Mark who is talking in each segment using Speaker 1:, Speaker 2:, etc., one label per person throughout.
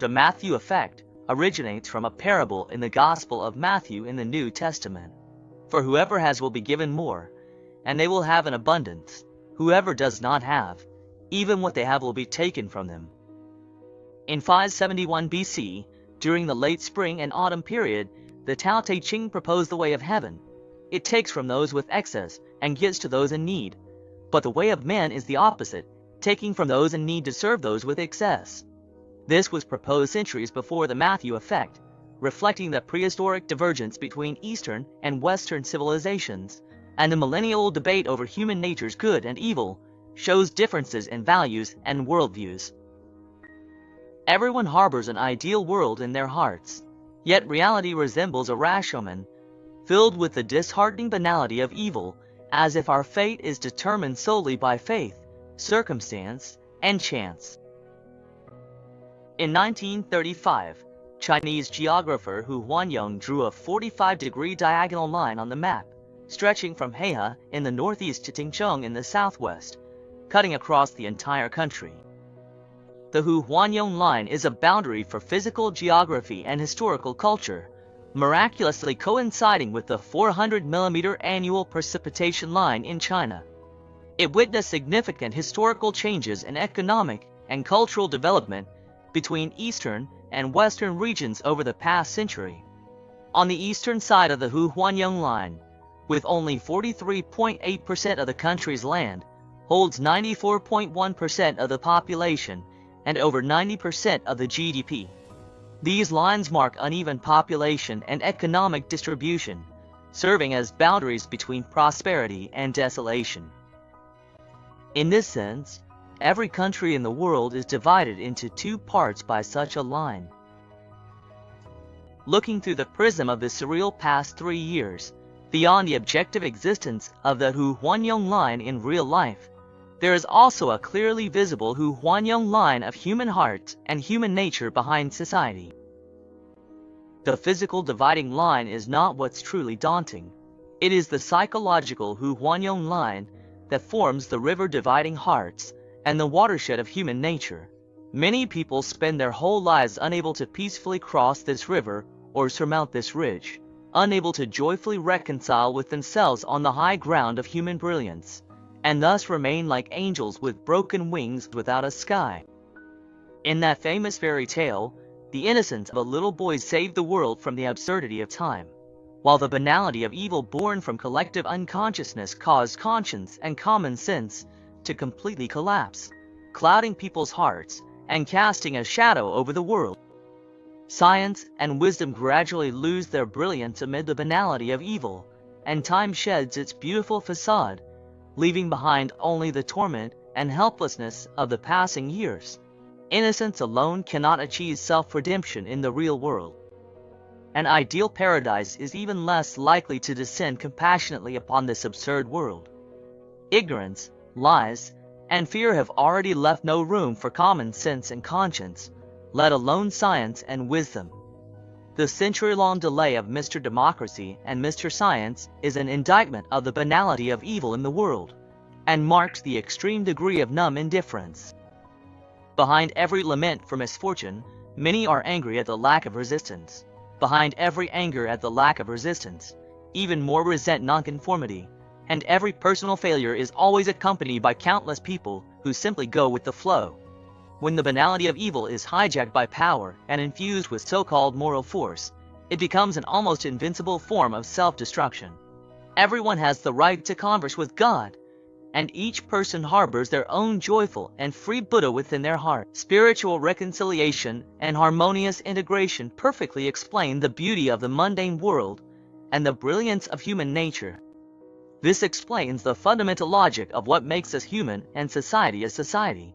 Speaker 1: The Matthew effect originates from a parable in the Gospel of Matthew in the New Testament. For whoever has will be given more, and they will have an abundance. Whoever does not have, even what they have will be taken from them. In 571 BC, during the late spring and autumn period, the Tao Te Ching proposed the way of heaven. It takes from those with excess and gives to those in need. But the way of man is the opposite, taking from those in need to serve those with excess. This was proposed centuries before the Matthew effect, reflecting the prehistoric divergence between Eastern and Western civilizations, and the millennial debate over human nature's good and evil shows differences in values and worldviews. Everyone harbors an ideal world in their hearts, yet reality resembles a Rashomon, filled with the disheartening banality of evil, as if our fate is determined solely by faith, circumstance, and chance. In 1935, Chinese geographer Hu Huanyong drew a 45-degree diagonal line on the map, stretching from Hehe in the northeast to Tingcheng in the southwest, cutting across the entire country. The Hu Huanyong Line is a boundary for physical geography and historical culture, miraculously coinciding with the 400-millimeter annual precipitation line in China. It witnessed significant historical changes in economic and cultural development between eastern and western regions over the past century. On the eastern side of the Hu Huanyong Line, with only 43.8% of the country's land, holds 94.1% of the population and over 90% of the GDP. These lines mark uneven population and economic distribution, serving as boundaries between prosperity and desolation. In this sense, every country in the world is divided into two parts by such a line. Looking through the prism of the surreal past 3 years, beyond the objective existence of the Hu Huanyong Line in real life, there is also a clearly visible Hu Huanyong Line of human hearts and human nature behind society. The physical dividing line is not what's truly daunting. It is the psychological Hu Huanyong Line that forms the river dividing hearts and the watershed of human nature. Many people spend their whole lives unable to peacefully cross this river or surmount this ridge, unable to joyfully reconcile with themselves on the high ground of human brilliance, and thus remain like angels with broken wings without a sky. In that famous fairy tale, the innocence of a little boy saved the world from the absurdity of time, while the banality of evil born from collective unconsciousness caused conscience and common sense to completely collapse, clouding people's hearts and casting a shadow over the world. Science and wisdom gradually lose their brilliance amid the banality of evil, and time sheds its beautiful facade, leaving behind only the torment and helplessness of the passing years. Innocence alone cannot achieve self-redemption in the real world. An ideal paradise is even less likely to descend compassionately upon this absurd world. Ignorance, lies, and fear have already left no room for common sense and conscience, let alone science and wisdom. The century-long delay of Mr. Democracy and Mr. Science is an indictment of the banality of evil in the world, and marks the extreme degree of numb indifference. Behind every lament for misfortune, many are angry at the lack of resistance. Behind every anger at the lack of resistance, even more resent nonconformity, and every personal failure is always accompanied by countless people who simply go with the flow. When the banality of evil is hijacked by power and infused with so-called moral force, it becomes an almost invincible form of self-destruction. Everyone has the right to converse with God, and each person harbors their own joyful and free Buddha within their heart. Spiritual reconciliation and harmonious integration perfectly explain the beauty of the mundane world and the brilliance of human nature. This explains the fundamental logic of what makes us human and society a society.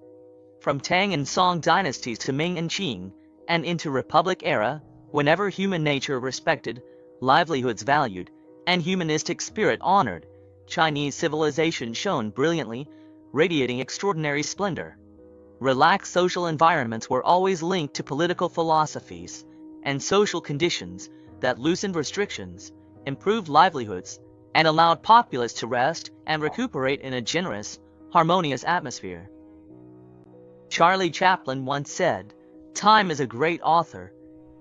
Speaker 1: From Tang and Song dynasties to Ming and Qing, and into Republic era, whenever human nature respected, livelihoods valued, and humanistic spirit honored, Chinese civilization shone brilliantly, radiating extraordinary splendor. Relaxed social environments were always linked to political philosophies and social conditions that loosened restrictions, improved livelihoods, and allowed populace to rest and recuperate in a generous, harmonious atmosphere. Charlie Chaplin once said, Time is a great author.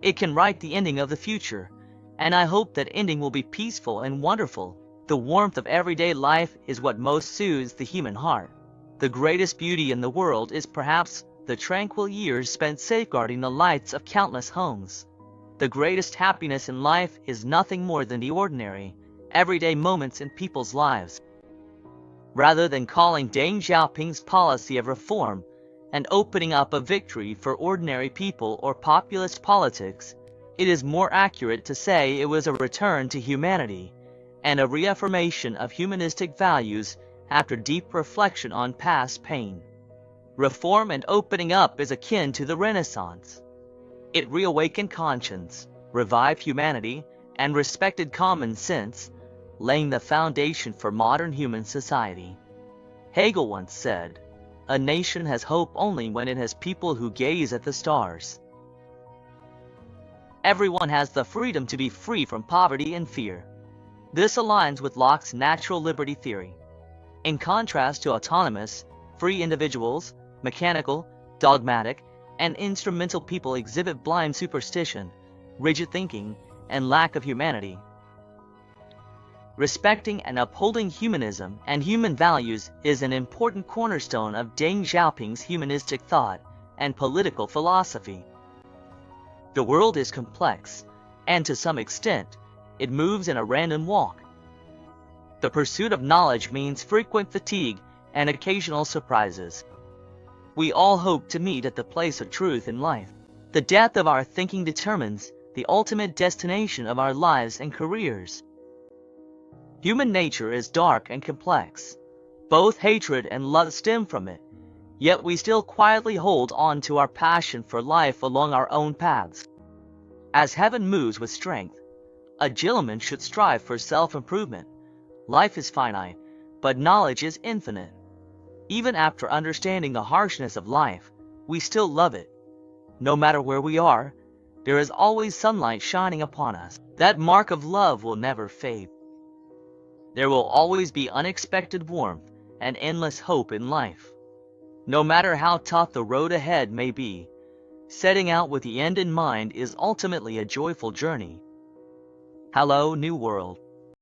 Speaker 1: It can write the ending of the future, and I hope that ending will be peaceful and wonderful. The warmth of everyday life is what most soothes the human heart. The greatest beauty in the world is perhaps the tranquil years spent safeguarding the lights of countless homes. The greatest happiness in life is nothing more than the ordinary, everyday moments in people's lives. Rather than calling Deng Xiaoping's policy of reform and opening up a victory for ordinary people or populist politics, it is more accurate to say it was a return to humanity and a reaffirmation of humanistic values after deep reflection on past pain. Reform and opening up is akin to the Renaissance. It reawakened conscience, revived humanity, and respected common sense, laying the foundation for modern human society. Hegel once said, "A nation has hope only when it has people who gaze at the stars." Everyone has the freedom to be free from poverty and fear. This aligns with Locke's natural liberty theory. In contrast to autonomous, free individuals, mechanical, dogmatic, and instrumental people exhibit blind superstition, rigid thinking, and lack of humanity. Respecting and upholding humanism and human values is an important cornerstone of Deng Xiaoping's humanistic thought and political philosophy. The world is complex, and to some extent, it moves in a random walk. The pursuit of knowledge means frequent fatigue and occasional surprises. We all hope to meet at the place of truth in life. The depth of our thinking determines the ultimate destination of our lives and careers. Human nature is dark and complex. Both hatred and love stem from it, yet we still quietly hold on to our passion for life along our own paths. As heaven moves with strength, a gentleman should strive for self-improvement. Life is finite, but knowledge is infinite. Even after understanding the harshness of life, we still love it. No matter where we are, there is always sunlight shining upon us. That mark of love will never fade. There will always be unexpected warmth and endless hope in life. No matter how tough the road ahead may be, setting out with the end in mind is ultimately a joyful journey. Hello, New World.